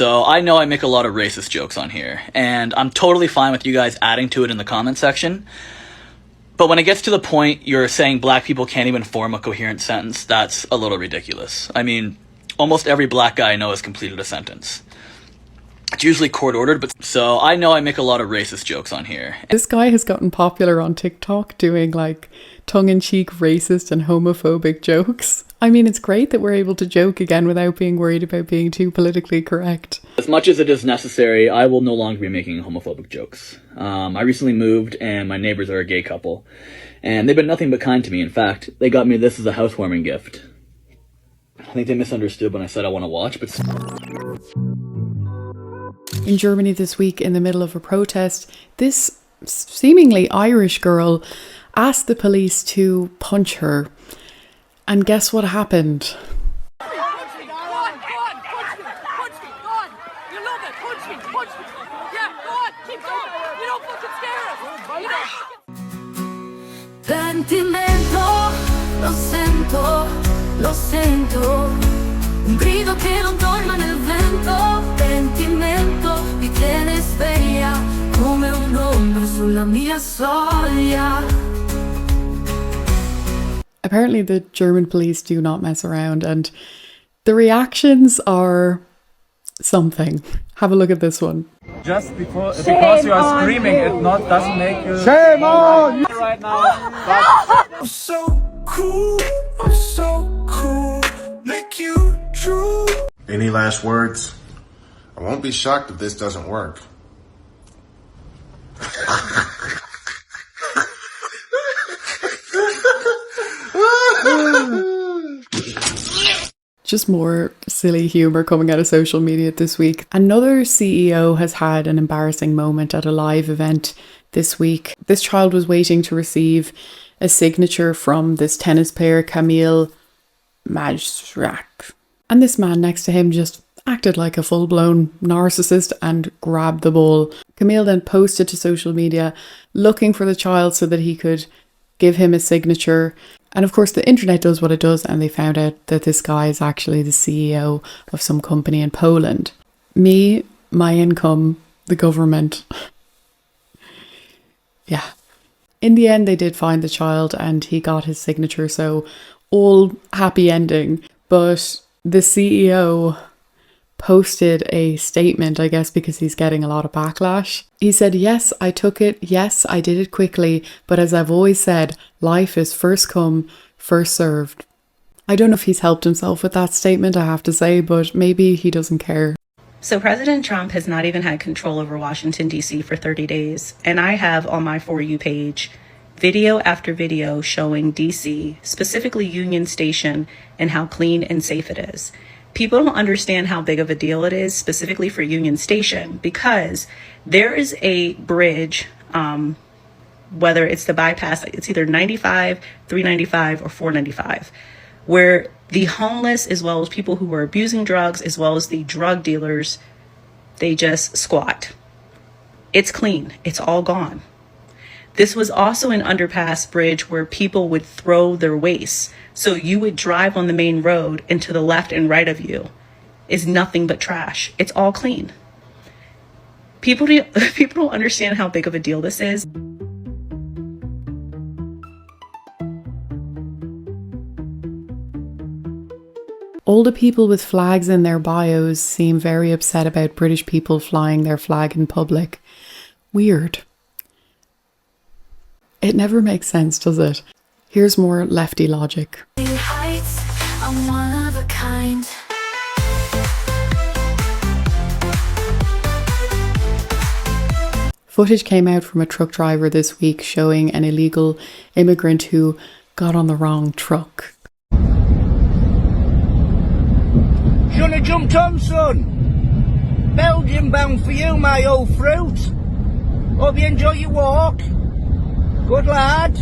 So I know I make a lot of racist jokes on here, and I'm totally fine with you guys adding to it in the comment section. But when it gets to the point you're saying black people can't even form a coherent sentence, that's a little ridiculous. I mean, almost every black guy I know has completed a sentence. It's usually court-ordered, but so I know I make a lot of racist jokes on here. This guy has gotten popular on TikTok doing like tongue-in-cheek racist and homophobic jokes. I mean, it's great that we're able to joke again without being worried about being too politically correct. As much as it is necessary, I will no longer be making homophobic jokes. I recently moved and my neighbors are a gay couple. And they've been nothing but kind to me. In fact, they got me this as a housewarming gift. I think they misunderstood when I said I want to watch, but... In Germany this week, in the middle of a protest, this seemingly Irish girl asked the police to punch her. And guess what happened? Sentimento, lo sento, un grido che non torna nel vento, sentimento mi tiene sveglia come un'ombra sulla mia soglia. Apparently the German police do not mess around, and the reactions are something. Have a look at this one. Just because you are screaming, it doesn't make you shame on right now. I'm so cool, make you true. Any last words? I won't be shocked if this doesn't work. Just more silly humour coming out of social media this week. Another CEO has had an embarrassing moment at a live event this week. This child was waiting to receive a signature from this tennis player, Camille Majrak. And this man next to him just acted like a full-blown narcissist and grabbed the ball. Camille then posted to social media looking for the child so that he could give him a signature. And of course the internet does what it does, and they found out that this guy is actually the CEO of some company in Poland. Me, my income, the government. Yeah. In the end they did find the child and he got his signature, so all happy ending. But the CEO posted a statement, I guess because he's getting a lot of backlash. He said, "Yes, I took it. Yes, I did it quickly. But as I've always said, life is first come, first served." I don't know if he's helped himself with that statement, I have to say, but maybe he doesn't care. So President Trump has not even had control over Washington, D.C. for 30 days. And I have on my For You page video after video showing D.C., specifically Union Station, and how clean and safe it is. People don't understand how big of a deal it is, specifically for Union Station, because there is a bridge, whether it's the bypass, it's either 95, 395, or 495, where the homeless, as well as people who are abusing drugs, as well as the drug dealers, they just squat. It's clean. It's all gone. This was also an underpass bridge where people would throw their wastes. So you would drive on the main road, and to the left and right of you is nothing but trash. It's all clean. People don't understand how big of a deal this is. All the people with flags in their bios seem very upset about British people flying their flag in public. Weird. It never makes sense, does it? Here's more lefty logic. I'm one of a kind. Footage came out from a truck driver this week showing an illegal immigrant who got on the wrong truck. Shouldn't have jumped on, son. Belgium bound for you, my old fruit. Hope you enjoy your walk. Good lad.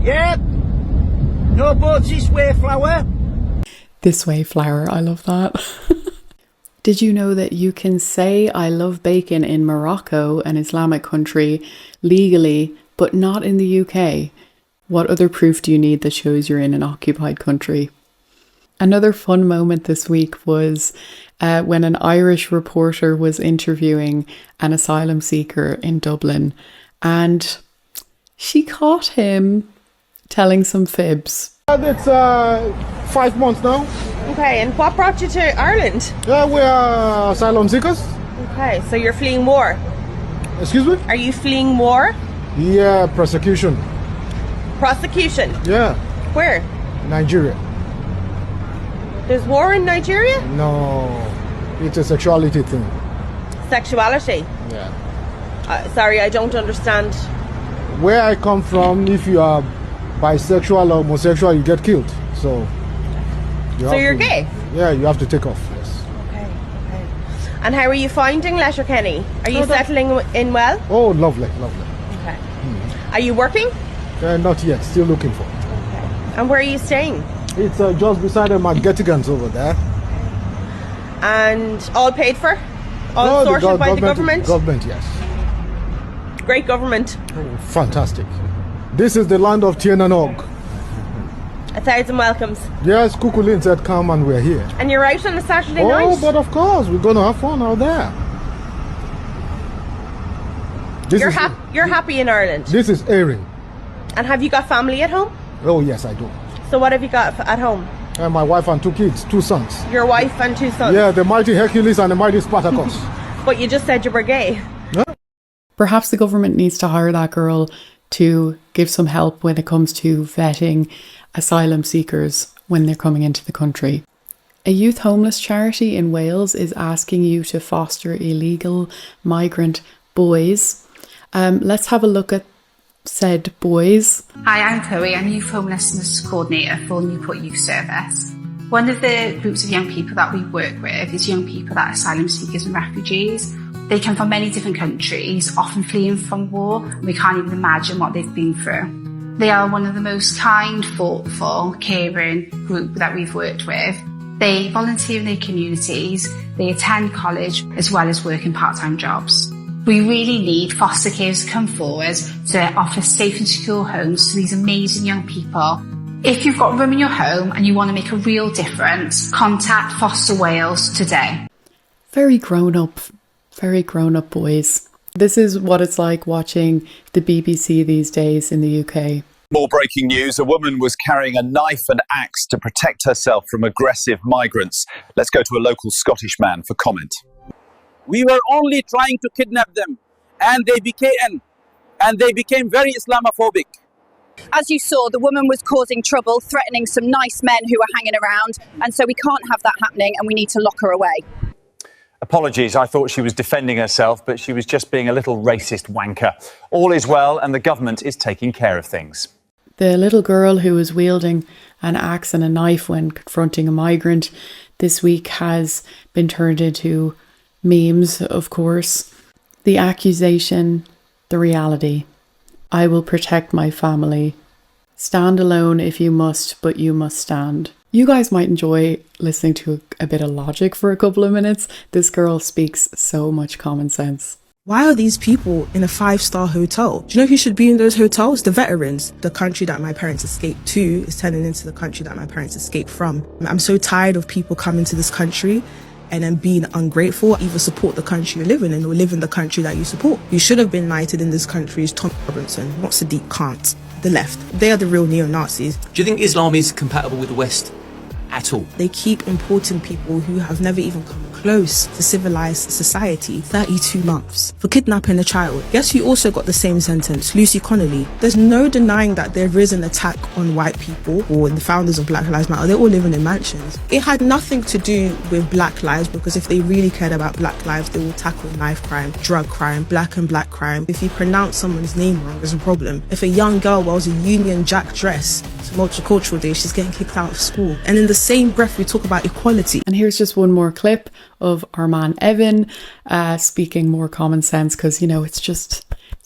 Yep. No boats this way, flower. This way, flower. I love that. Did you know that you can say I love bacon in Morocco, an Islamic country, legally, but not in the UK? What other proof do you need that shows you're in an occupied country? Another fun moment this week was when an Irish reporter was interviewing an asylum seeker in Dublin, and she caught him telling some fibs. It's 5 months now. Okay, and what brought you to Ireland? Yeah, we are asylum seekers. Okay, so you're fleeing war. Excuse me? Are you fleeing war? Yeah, persecution. Prosecution? Yeah, Where? Nigeria. There's war in Nigeria? No, it's a sexuality thing. Sexuality? Yeah. Sorry, I don't understand. Where I come from, if you are bisexual or homosexual, you get killed. So You're gay? Yeah, you have to take off, yes. Okay. And how are you finding Letterkenny? Are you settling in well? Oh, lovely. Okay. Are you working? Not yet, still looking for. Okay. And where are you staying? It's just beside the McGettigans over there. And all paid for? All sorted by the government? Government, yes. Great government. Oh, fantastic. This is the land of Tien and Og. 1,000 welcomes. Yes, Kukulin said come and we're here. And you're out on a Saturday night? Oh, but of course, we're going to have fun out there. You're happy in Ireland? This is airing. And have you got family at home? Oh, yes, I do. So what have you got at home? My wife and 2 kids, 2 sons. Your wife and 2 sons? Yeah, the mighty Hercules and the mighty Spartacus. But you just said you were gay. Perhaps the government needs to hire that girl to give some help when it comes to vetting asylum seekers when they're coming into the country. A youth homeless charity in Wales is asking you to foster illegal migrant boys. Let's have a look at said boys. Hi, I'm Chloe. I'm Youth Homelessness Coordinator for Newport Youth Service. One of the groups of young people that we work with is young people that are asylum seekers and refugees. They come from many different countries, often fleeing from war, and we can't even imagine what they've been through. They are one of the most kind, thoughtful, caring group that we've worked with. They volunteer in their communities, they attend college, as well as work in part-time jobs. We really need foster carers to come forward to offer safe and secure homes to these amazing young people. If you've got room in your home and you want to make a real difference, contact Foster Wales today. Very grown up boys. This is what it's like watching the BBC these days in the UK. More breaking news. A woman was carrying a knife and axe to protect herself from aggressive migrants. Let's go to a local Scottish man for comment. We were only trying to kidnap them, and they became very Islamophobic. As you saw, the woman was causing trouble, threatening some nice men who were hanging around, and so we can't have that happening, and we need to lock her away. Apologies, I thought she was defending herself, but she was just being a little racist wanker. All is well, and the government is taking care of things. The little girl who was wielding an axe and a knife when confronting a migrant this week has been turned into memes, of course. The accusation, the reality. I will protect my family. Stand alone if you must, but you must stand. You guys might enjoy listening to a bit of logic for a couple of minutes. This girl speaks so much common sense. Why are these people in a 5-star hotel? Do you know who should be in those hotels? The veterans. The country that my parents escaped to is turning into the country that my parents escaped from. I'm so tired of people coming to this country and then being ungrateful. Either support the country you're living in or live in the country that you support. You should have been knighted in this country is Tom Robinson, not Sadiq Khan. The left. They are the real neo-Nazis. Do you think Islam is compatible with the West at all? They keep importing people who have never even come close to civilized society. 32 months for kidnapping a child. Guess who also got the same sentence? Lucy Connolly. There's no denying that there is an attack on white people or the founders of Black Lives Matter. They're all living in mansions. It had nothing to do with black lives, because if they really cared about black lives, they will tackle knife crime, drug crime, black and black crime. If you pronounce someone's name wrong, there's a problem. If a young girl wears a Union Jack dress to Multicultural Day, she's getting kicked out of school. And in the same breath, we talk about equality. And here's just one more clip of our man Evan speaking more common sense, because, you know, it's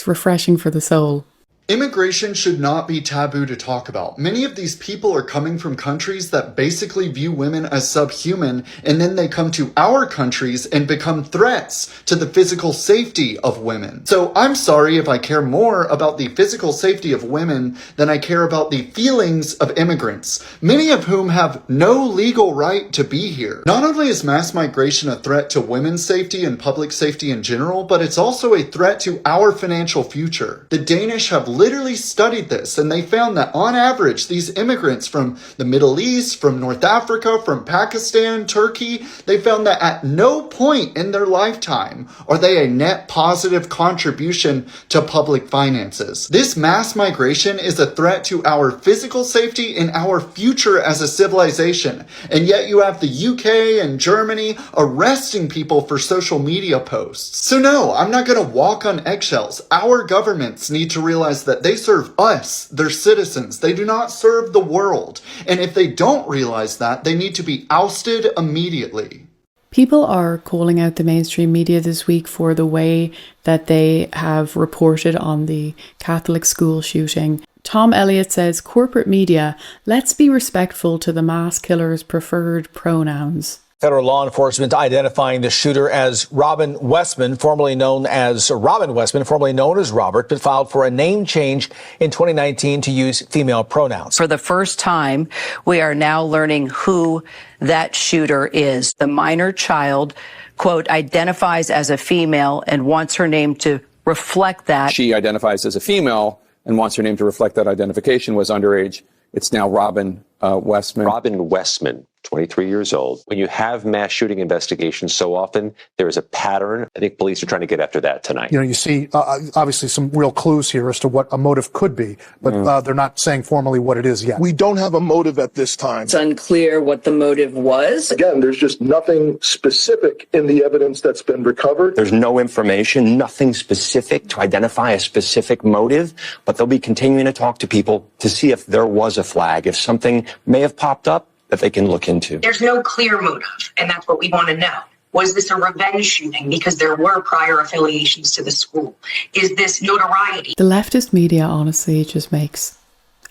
refreshing for the soul. Immigration should not be taboo to talk about. Many of these people are coming from countries that basically view women as subhuman, and then they come to our countries and become threats to the physical safety of women. So I'm sorry if I care more about the physical safety of women than I care about the feelings of immigrants, many of whom have no legal right to be here. Not only is mass migration a threat to women's safety and public safety in general, but it's also a threat to our financial future. The Danish have literally studied this, and they found that on average, these immigrants from the Middle East, from North Africa, from Pakistan, Turkey, they found that at no point in their lifetime are they a net positive contribution to public finances. This mass migration is a threat to our physical safety and our future as a civilization. And yet you have the UK and Germany arresting people for social media posts. So no, I'm not going to walk on eggshells. Our governments need to realize that they serve us, their citizens. They do not serve the world. And if they don't realize that, they need to be ousted immediately. People are calling out the mainstream media this week for the way that they have reported on the Catholic school shooting. Tom Elliott says, corporate media, let's be respectful to the mass killer's preferred pronouns. Federal law enforcement identifying the shooter as Robin Westman, formerly known as Robert, but filed for a name change in 2019 to use female pronouns. For the first time, we are now learning who that shooter is. The minor child, quote, identifies as a female and wants her name to reflect that. She identifies as a female and wants her name to reflect that identification, was underage. It's now Robin Westman. Robin Westman, 23 years old. When you have mass shooting investigations so often, there is a pattern. I think police are trying to get after that tonight. You see obviously some real clues here as to what a motive could be, but they're not saying formally what it is yet. We don't have a motive at this time. It's unclear what the motive was. Again, there's just nothing specific in the evidence that's been recovered. There's no information, nothing specific to identify a specific motive, but they'll be continuing to talk to people to see if there was a flag, if something may have popped up that they can look into. There's no clear motive, and that's what we want to know. Was this a revenge shooting because there were prior affiliations to the school? Is this notoriety? The leftist media honestly just makes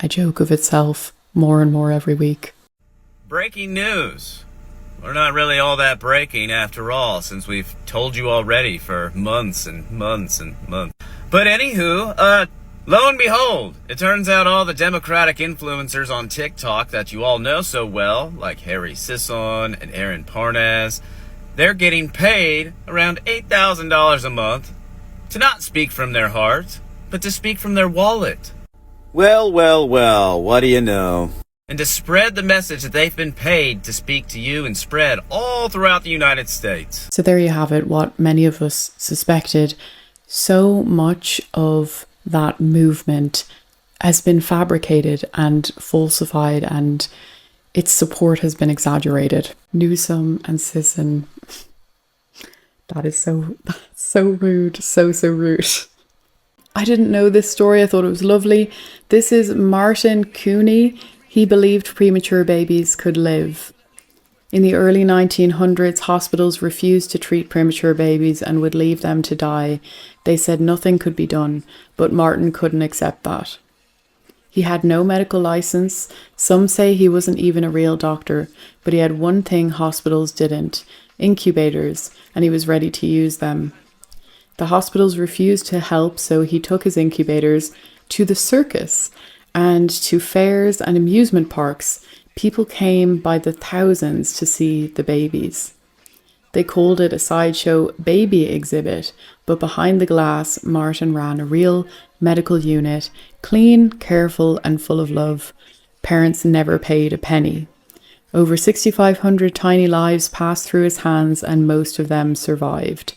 a joke of itself more and more every week. Breaking news. We're not really all that breaking after all, since we've told you already for months and months and months. But anywho, lo and behold, it turns out all the Democratic influencers on TikTok that you all know so well, like Harry Sisson and Aaron Parnas, they're getting paid around $8,000 a month to not speak from their heart, but to speak from their wallet. Well, what do you know? And to spread the message that they've been paid to speak to you and spread all throughout the United States. So there you have it, what many of us suspected. So much of that movement has been fabricated and falsified, and its support has been exaggerated. Newsom and Sisson, that's so rude, so rude. I didn't know this story. I thought it was lovely. This is Martin Cooney. He believed premature babies could live. In the early 1900s, hospitals refused to treat premature babies and would leave them to die. They said nothing could be done, but Martin couldn't accept that. He had no medical license. Some say he wasn't even a real doctor, but he had one thing hospitals didn't: incubators, and he was ready to use them. The hospitals refused to help, so he took his incubators to the circus and to fairs and amusement parks. People came by the thousands to see the babies. They called it a sideshow baby exhibit, but behind the glass, Martin ran a real medical unit, clean, careful, and full of love. Parents never paid a penny. Over 6,500 tiny lives passed through his hands, and most of them survived.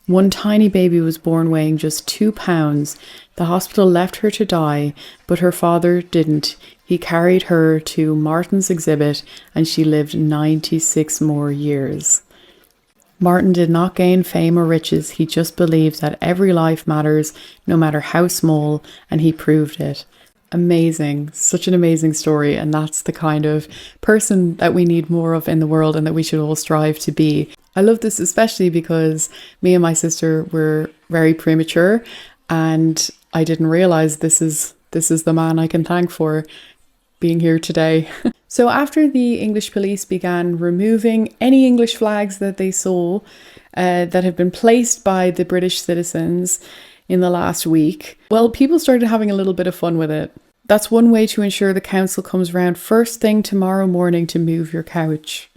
One tiny baby was born weighing just 2 pounds. The hospital left her to die, but her father didn't. He carried her to Martin's exhibit, and she lived 96 more years. Martin did not gain fame or riches. He just believed that every life matters, no matter how small, and he proved it. Amazing. Such an amazing story, and that's the kind of person that we need more of in the world and that we should all strive to be. I love this especially because me and my sister were very premature, and I didn't realize this is the man I can thank for being here today. So after the English police began removing any English flags that they saw that had been placed by the British citizens in the last week, well, people started having a little bit of fun with it. That's one way to ensure the council comes round first thing tomorrow morning to move your couch.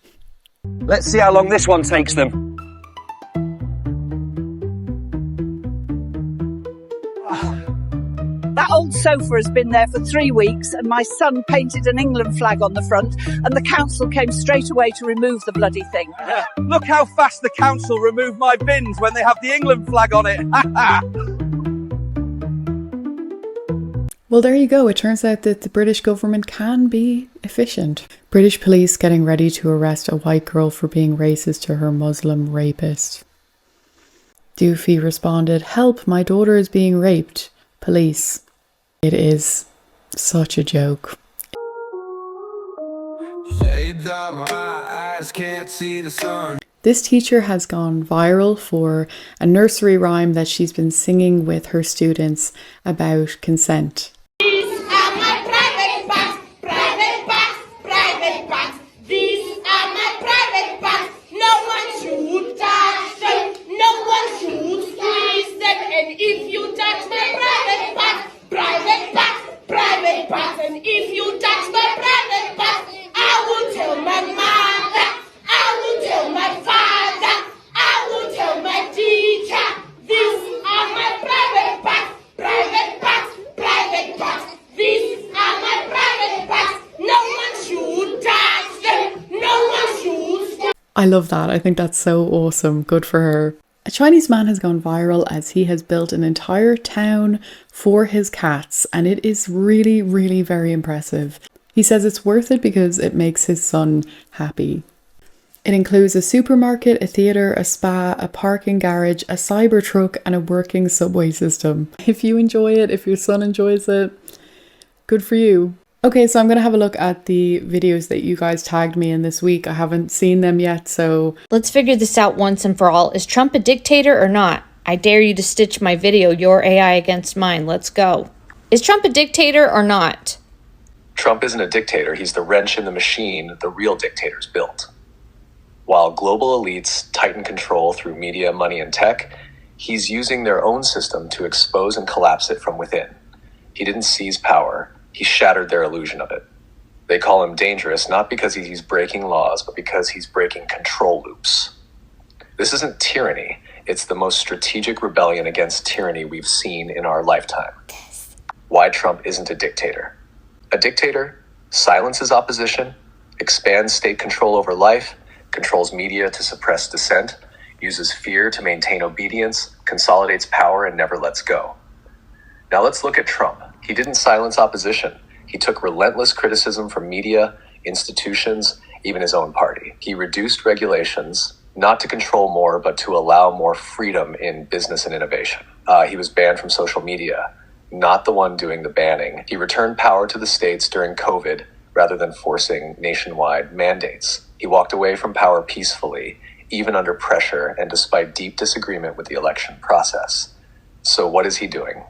Let's see how long this one takes them. That old sofa has been there for 3 weeks and my son painted an England flag on the front and the council came straight away to remove the bloody thing. Look how fast the council remove my bins when they have the England flag on it. Well, there you go. It turns out that the British government can be efficient. British police getting ready to arrest a white girl for being racist to her Muslim rapist. Doofy responded, "Help, my daughter is being raped. Police." It is such a joke. This teacher has gone viral for a nursery rhyme that she's been singing with her students about consent. These are my private parts, private parts, private parts. These are my private parts. No one should touch them. No one should squeeze them. And if you touch my private parts, private parts, private parts. And if you touch my private parts, I will tell my mother. I will tell my father. I will tell my teacher. These are my private parts, private parts, private parts. These are my private parts. No one should touch them. No one should. I love that. I think that's so awesome. Good for her. A Chinese man has gone viral as he has built an entire town for his cats, and it is really, really very impressive. He says it's worth it because it makes his son happy. It includes a supermarket, a theatre, a spa, a parking garage, a cyber truck, and a working subway system. If you enjoy it, if your son enjoys it, good for you. Okay, so I'm going to have a look at the videos that you guys tagged me in this week. I haven't seen them yet, so... Let's figure this out once and for all. Is Trump a dictator or not? I dare you to stitch my video, your AI against mine. Let's go. Is Trump a dictator or not? Trump isn't a dictator. He's the wrench in the machine the real dictators built. While global elites tighten control through media, money, and tech, he's using their own system to expose and collapse it from within. He didn't seize power. He shattered their illusion of it. They call him dangerous, not because he's breaking laws, but because he's breaking control loops. This isn't tyranny. It's the most strategic rebellion against tyranny we've seen in our lifetime. Why Trump isn't a dictator. A dictator silences opposition, expands state control over life, controls media to suppress dissent, uses fear to maintain obedience, consolidates power, and never lets go. Now let's look at Trump. He didn't silence opposition. He took relentless criticism from media, institutions, even his own party. He reduced regulations, not to control more, but to allow more freedom in business and innovation. He was banned from social media, not the one doing the banning. He returned power to the states during COVID rather than forcing nationwide mandates. He walked away from power peacefully, even under pressure and despite deep disagreement with the election process. So what is he doing?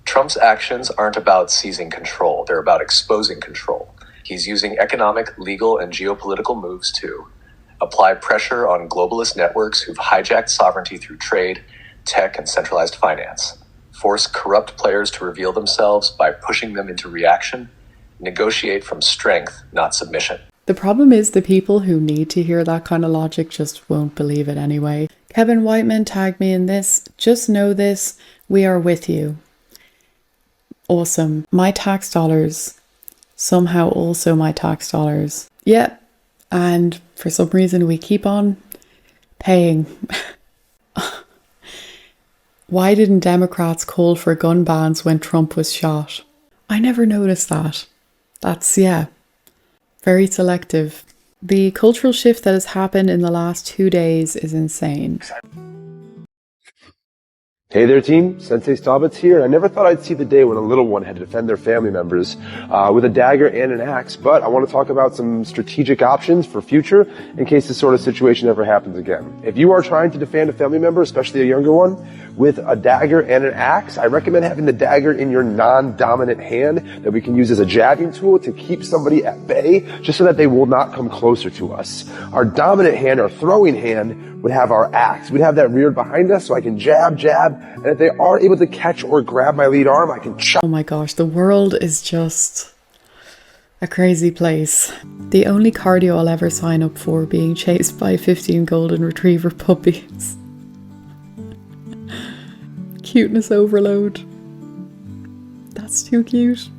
Trump's actions aren't about seizing control. They're about exposing control. He's using economic, legal, and geopolitical moves to apply pressure on globalist networks who've hijacked sovereignty through trade, tech, and centralized finance, force corrupt players to reveal themselves by pushing them into reaction, negotiate from strength, not submission. The problem is the people who need to hear that kind of logic just won't believe it anyway. Kevin Whiteman tagged me in this. Just know this, we are with you. Awesome. My tax dollars. Somehow also my tax dollars. Yep. And for some reason we keep on paying. Why didn't Democrats call for gun bans when Trump was shot? I never noticed that. That's, yeah, very selective. The cultural shift that has happened in the last 2 days is insane. Hey there, team. Sensei Staubitz here. I never thought I'd see the day when a little one had to defend their family members with a dagger and an axe, but I want to talk about some strategic options for future in case this sort of situation ever happens again. If you are trying to defend a family member, especially a younger one, with a dagger and an axe, I recommend having the dagger in your non-dominant hand that we can use as a jabbing tool to keep somebody at bay, just so that they will not come closer to us. Our dominant hand, our throwing hand, would have our axe. We'd have that reared behind us so I can jab, and if they are able to catch or grab my lead arm, I can chop. Oh my gosh, the world is just a crazy place. The only cardio I'll ever sign up for being chased by 15 golden retriever puppies. Cuteness overload. That's too cute.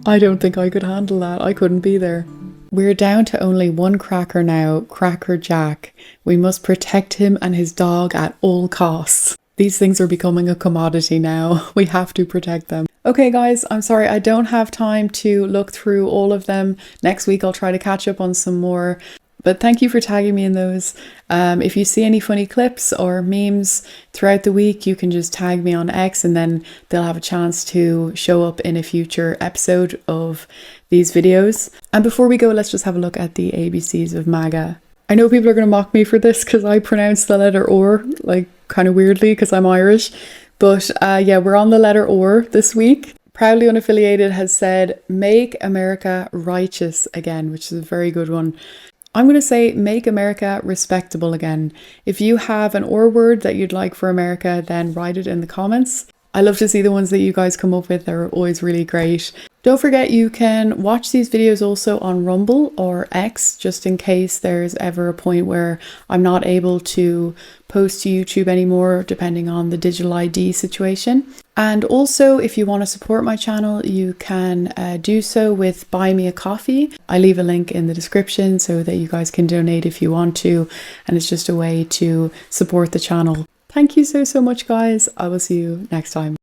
I don't think I could handle that. I couldn't be there. We're down to only one cracker now, Cracker Jack. We must protect him and his dog at all costs. These things are becoming a commodity now. We have to protect them. Okay guys, I'm sorry I don't have time to look through all of them. Next week I'll try to catch up on some more. But thank you for tagging me in those. If you see any funny clips or memes throughout the week, you can just tag me on X and then they'll have a chance to show up in a future episode of these videos. And before we go, let's just have a look at the ABCs of MAGA. I know people are going to mock me for this because I pronounce the letter OR like kind of weirdly because I'm Irish. But yeah, we're on the letter OR this week. Proudly Unaffiliated has said, make America righteous again, which is a very good one. I'm going to say make America respectable again. If you have an or word that you'd like for America, then write it in the comments. I love to see the ones that you guys come up with. They're always really great. Don't forget you can watch these videos also on Rumble or X, just in case there's ever a point where I'm not able to post to YouTube anymore, depending on the digital ID situation. And also, if you want to support my channel, you can do so with Buy Me a Coffee. I leave a link in the description so that you guys can donate if you want to. And it's just a way to support the channel. Thank you so much, guys. I will see you next time.